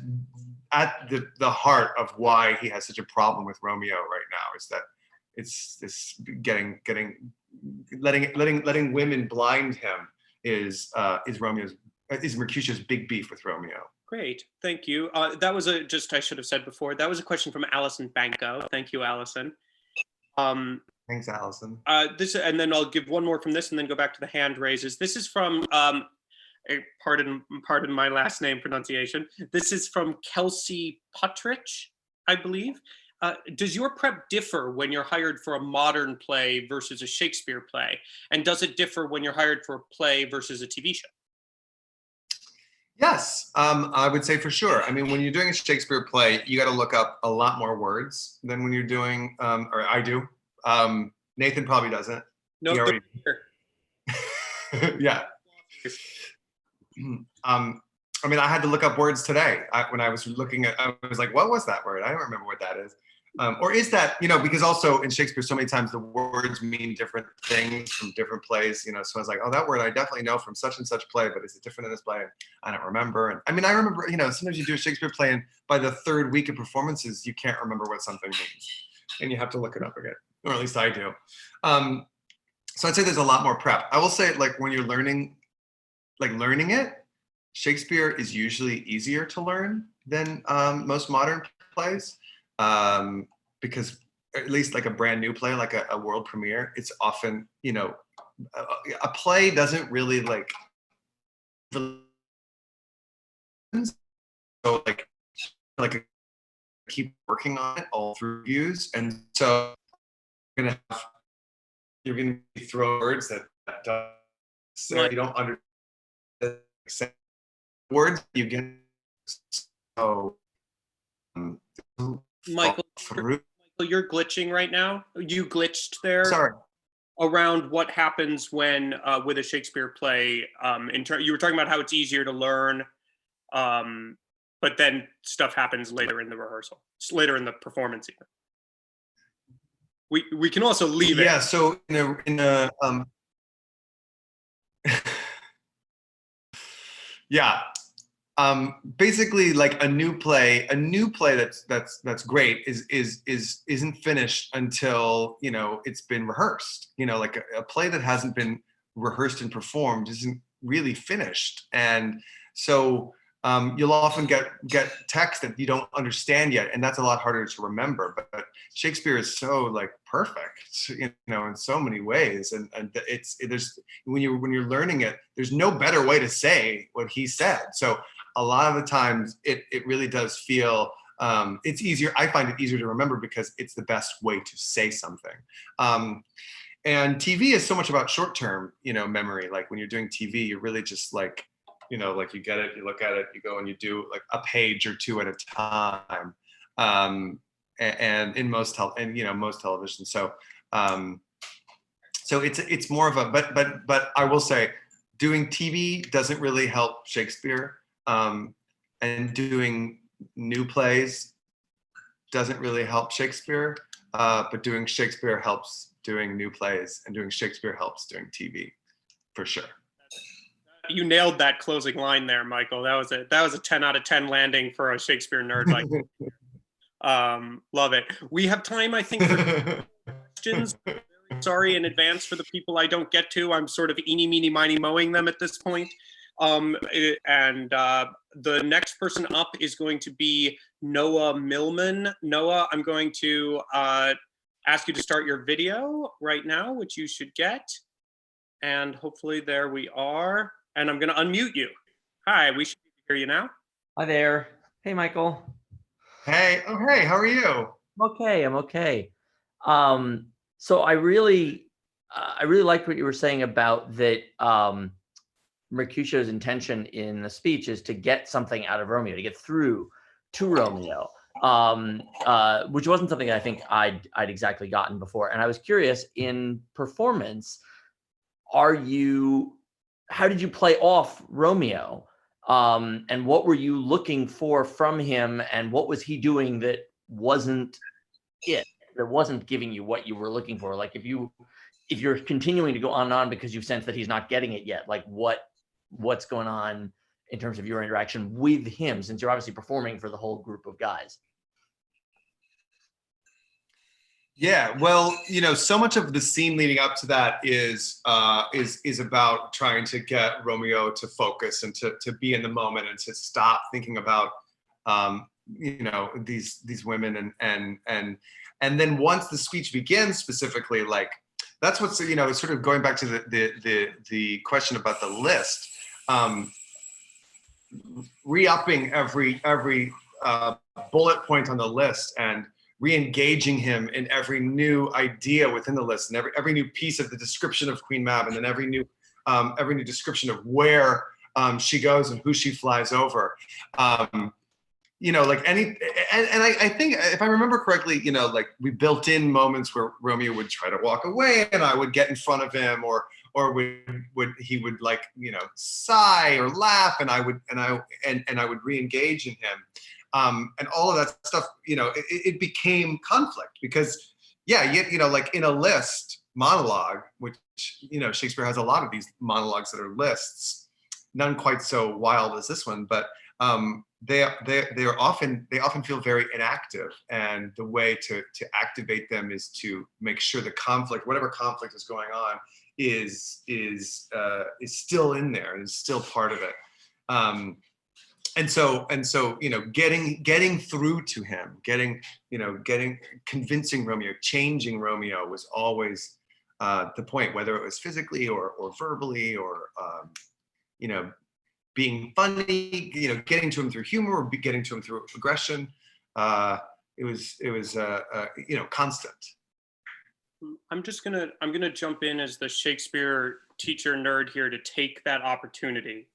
at the heart of why he has such a problem with Romeo right now, is that it's this letting women blind him is Mercutio's big beef with Romeo. Great, thank you. That was I should have said before, that was a question from Allison Banco. Thank you, Allison. Thanks, Allison. And then I'll give one more from this and then go back to the hand raises. This is from, pardon my last name pronunciation. This is from Kelsey Puttridge, I believe. Does your prep differ when you're hired for a modern play versus a Shakespeare play? And does it differ when you're hired for a play versus a TV show? Yes, I would say for sure. I mean, when you're doing a Shakespeare play, you got to look up a lot more words than when you're doing, or I do. Nathan probably doesn't. No, already... Yeah. I mean, I had to look up words today. When I was looking at, I was like, what was that word? I don't remember what that is. Or is that, because also in Shakespeare, so many times the words mean different things from different plays, so I was like, oh, that word I definitely know from such and such play, but is it different in this play? I don't remember. And I mean, I remember, sometimes you do a Shakespeare play and by the third week of performances, you can't remember what something means and you have to look it up again, or at least I do. So I'd say there's a lot more prep. I will say, like, when you're learning it, Shakespeare is usually easier to learn than most modern plays. Because at least like a brand new play, like a world premiere, it's often, a play doesn't really like, so like keep working on it all through reviews. And so you're gonna throw words that so you don't understand words you get. So Michael, you're glitching right now. You glitched there. Sorry. Around what happens when with a Shakespeare play. You were talking about how it's easier to learn, but then stuff happens later in the rehearsal, later in the performance even. We can also leave it. Yeah. So in a yeah. Basically, like a new play that's great isn't finished until it's been rehearsed. Like a play that hasn't been rehearsed and performed isn't really finished, and so you'll often get text that you don't understand yet, and that's a lot harder to remember. But Shakespeare is so like perfect, in so many ways, and there's when you're learning it, there's no better way to say what he said. So a lot of the times it really does feel it's easier. I find it easier to remember because it's the best way to say something. And TV is so much about short-term, memory. Like when you're doing TV, you're really just like, like you get it, you look at it, you go and you do like a page or two at a time. And in most television. So so it's more of a but I will say doing TV doesn't really help Shakespeare. And doing new plays doesn't really help Shakespeare, but doing Shakespeare helps doing new plays, and doing Shakespeare helps doing TV, for sure. You nailed that closing line there, Michael. That was a 10 out of 10 landing for a Shakespeare nerd like you. Love it. We have time, I think, for questions. Very sorry in advance for the people I don't get to. I'm sort of eeny, meeny, miny, mowing them at this point. The next person up is going to be Noah Millman. Noah, I'm going to ask you to start your video right now, which you should get. And hopefully there we are. And I'm going to unmute you. Hi, we should hear you now. Hi there. Hey, Michael. Hey, oh, hey, how are you? I'm okay. So I really liked what you were saying about that. Mercutio's intention in the speech is to get something out of Romeo, to get through to Romeo. which wasn't something I think I'd exactly gotten before. And I was curious, in performance, how did you play off Romeo? And what were you looking for from him? And what was he doing that wasn't giving you what you were looking for? Like if you're continuing to go on and on because you sense that he's not getting it yet, like what's going on in terms of your interaction with him, since you're obviously performing for the whole group of guys? Yeah, well, you know, so much of the scene leading up to that is about trying to get Romeo to focus and to be in the moment and to stop thinking about you know, these women and then once the speech begins, specifically, like that's what's, you know, sort of going back to the question about the list, re-upping every bullet point on the list and re-engaging him in every new idea within the list and every new piece of the description of Queen Mab, and then every new description of where she goes and who she flies over. You know, like I think if I remember correctly, you know, like we built in moments where Romeo would try to walk away and I would get in front of him, or he would like, you know, sigh or laugh, and I would re-engage in him. And all of that stuff, you know, it became conflict because, yeah, you know, like in a list monologue, which, you know, Shakespeare has a lot of these monologues that are lists, none quite so wild as this one, but they often feel very inactive, and the way to activate them is to make sure the conflict, whatever conflict is going on, is still in there and is still part of it. And so, you know, getting through to him, convincing Romeo, changing Romeo was always the point, whether it was physically or verbally or, you know, being funny, you know, getting to him through humor or getting to him through aggression. It was you know, constant. I'm gonna jump in as the Shakespeare teacher nerd here to take that opportunity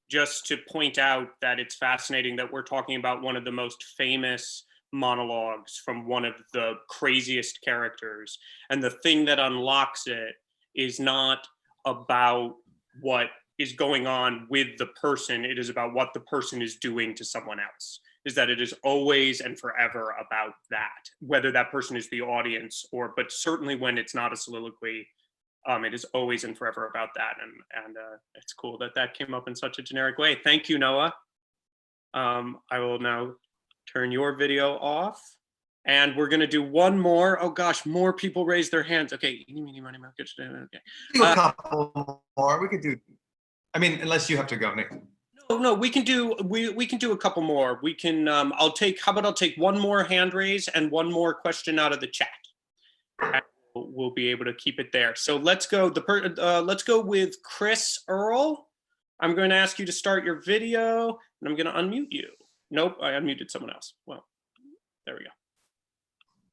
just to point out that it's fascinating that we're talking about one of the most famous monologues from one of the craziest characters. And the thing that unlocks it is not about what is going on with the person, it is about what the person is doing to someone else. Is that it is always and forever about that, whether that person is the audience but certainly when it's not a soliloquy, it is always and forever about that. And it's cool that came up in such a generic way. Thank you, Noah. I will now turn your video off. And we're gonna do one more. Oh gosh, more people raise their hands. Okay. Okay. Do a couple more. We could do, I mean, unless you have to go, Nathan. No, we can do a couple more. We can I'll take one more hand raise and one more question out of the chat. And we'll be able to keep it there. So let's go with Chris Earl. I'm going to ask you to start your video and I'm going to unmute you. Nope, I unmuted someone else. Well, there we go.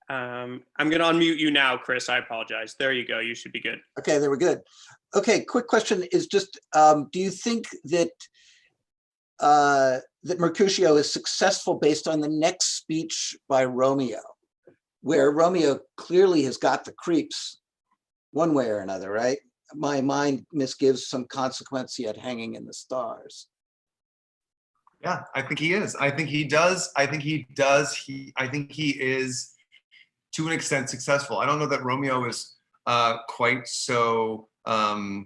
I'm going to unmute you now, Chris. I apologize. There you go. You should be good. Okay, there we're good. Okay, quick question is just, do you think that that Mercutio is successful based on the next speech by Romeo, where Romeo clearly has got the creeps one way or another, right? My mind misgives some consequence yet hanging in the stars. Yeah, I think he is. I think he does. I think he is to an extent successful. I don't know that Romeo is quite so. I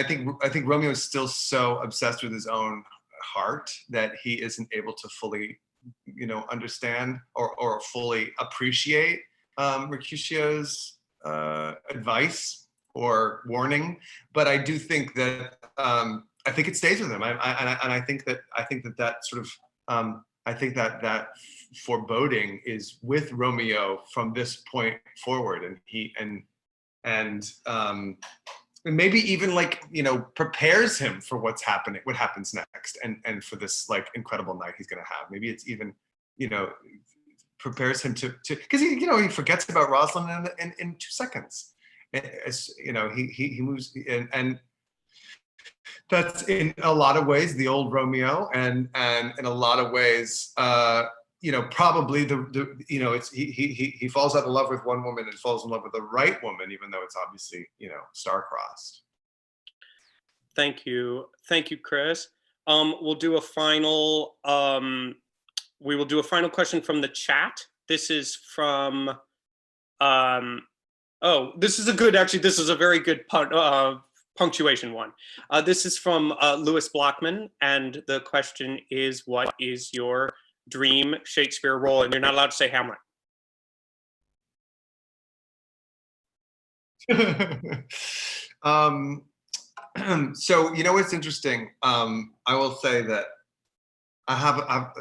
think Romeo is still so obsessed with his own heart that he isn't able to fully, you know, understand or fully appreciate Mercutio's advice or warning. But I do think that I think it stays with him, and I think that sort of I think that foreboding is with Romeo from this point forward, and maybe even, like, you know, prepares him for what happens next, and for this like incredible night he's gonna have. Maybe it's even, you know, prepares him to because he forgets about Rosalind in 2 seconds. You know, he moves, and that's in a lot of ways the old Romeo, and in a lot of ways probably he falls out of love with one woman and falls in love with the right woman, even though it's obviously, star-crossed. Thank you, Chris. We'll do a final. We will do a final question from the chat. This is from. This is a good. Actually, this is a very good punctuation one. This is from Lewis Blockman, and the question is, "What is your dream Shakespeare role?" And you're not allowed to say Hamlet. So what's interesting? I will say that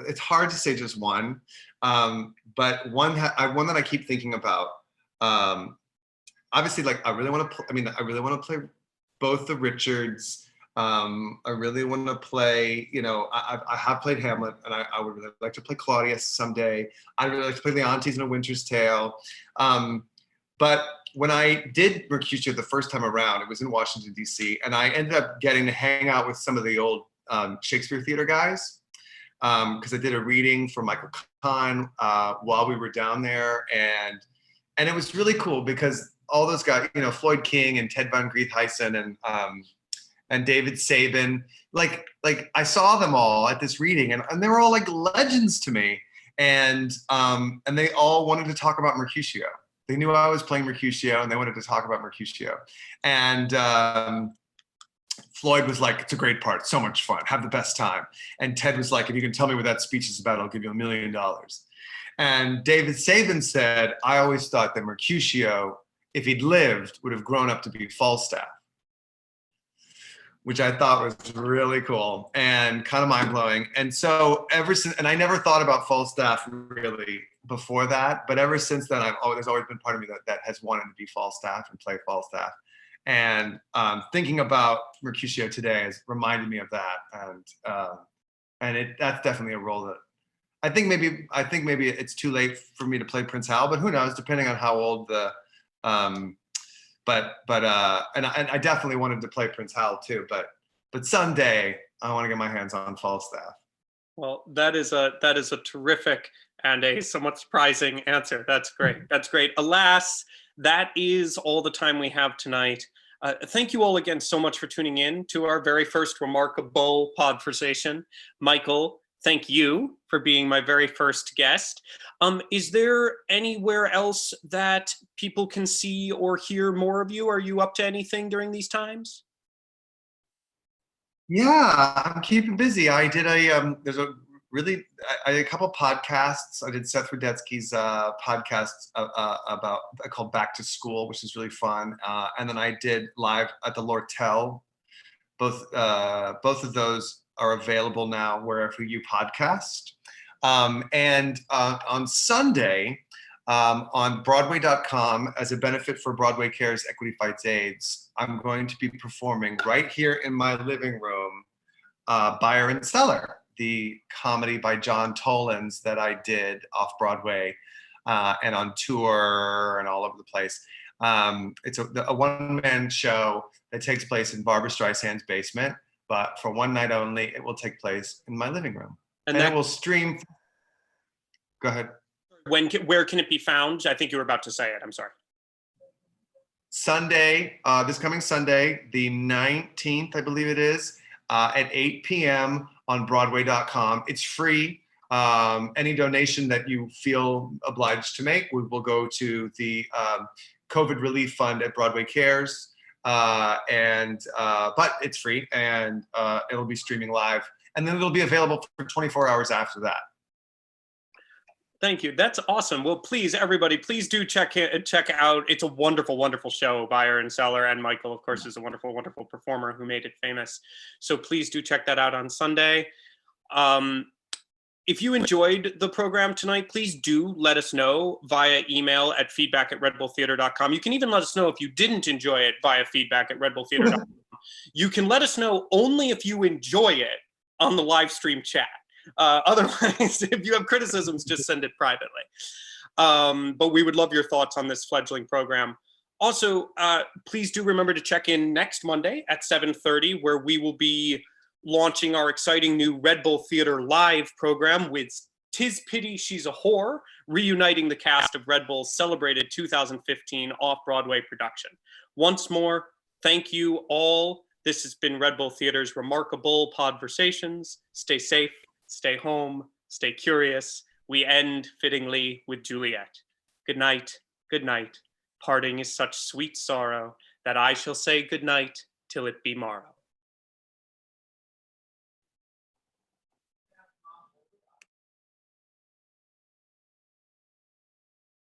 it's hard to say just one, but one that I keep thinking about. Obviously, like I really want to play both the Richards. I really want to play. I have played Hamlet, and I would really like to play Claudius someday. I'd really like to play Leontes in A Winter's Tale. But when I did Mercutio the first time around, it was in Washington, D.C., and I ended up getting to hang out with some of the old Shakespeare theater guys, because I did a reading for Michael Kahn while we were down there, and it was really cool because all those guys, Floyd King and Ted Van Griethuysen and David Sabin, like I saw them all at this reading, and they were all like legends to me, and they all wanted to talk about Mercutio. They knew I was playing Mercutio, and they wanted to talk about Mercutio. And Floyd was like, "It's a great part, so much fun, have the best time." And Ted was like, "If you can tell me what that speech is about, I'll give you $1 million." And David Sabin said, "I always thought that Mercutio, if he'd lived, would have grown up to be Falstaff," which I thought was really cool and kind of mind-blowing. And so ever since, and I never thought about Falstaff really before that, but ever since then, there's always been part of me that has wanted to be Falstaff and play Falstaff. And thinking about Mercutio today has reminded me of that. And that's definitely a role that I think maybe it's too late for me to play Prince Hal, but who knows, depending on how old the, and I definitely wanted to play Prince Hal too, but someday I want to get my hands on Falstaff. Well, that is a terrific and a somewhat surprising answer. That's great. That's great. Alas, that is all the time we have tonight. Thank you all again so much for tuning in to our very first RemarkaBULL Podversation. Michael, thank you for being my very first guest. Is there anywhere else that people can see or hear more of you? Are you up to anything during these times? Yeah, I'm keeping busy. I did I did a couple podcasts. I did Seth Rudetsky's podcast called Back to School, which is really fun. And then I did live at the Lortel. Both of those are available now wherever you podcast. And on Sunday, on Broadway.com, as a benefit for Broadway Cares Equity Fights AIDS, I'm going to be performing right here in my living room, Buyer and Seller, the comedy by John Tollins that I did off Broadway and on tour and all over the place. It's a one-man show that takes place in Barbra Streisand's basement, but for one night only, it will take place in my living room. And it will stream. Go ahead. Where can it be found? I think you were about to say it. I'm sorry. Sunday, this coming Sunday, the 19th, I believe it is, at 8 p.m. on Broadway.com. It's free. Any donation that you feel obliged to make will go to the COVID Relief Fund at Broadway Cares. But it's free, and it'll be streaming live. And then it'll be available for 24 hours after that. Thank you. That's awesome. Well, please, everybody, please do check out. It's a wonderful, wonderful show. Buyer and Seller, and Michael, of course, is a wonderful, wonderful performer who made it famous. So please do check that out on Sunday. If you enjoyed the program tonight, please do let us know via email at feedback@redbulltheater.com. You can even let us know if you didn't enjoy it via feedback@redbulltheater.com. You can let us know only if you enjoy it on the live stream chat. Otherwise, if you have criticisms, just send it privately. But we would love your thoughts on this fledgling program. Also, please do remember to check in next Monday at 7:30, where we will be launching our exciting new Red Bull Theater Live program with 'Tis Pity She's a Whore, reuniting the cast of Red Bull's celebrated 2015 off-Broadway production. Once more, thank you all. This has been Red Bull Theater's RemarkaBULL Podversations. Stay safe, stay home, stay curious. We end fittingly with Juliet. Good night, good night. Parting is such sweet sorrow that I shall say good night till it be morrow.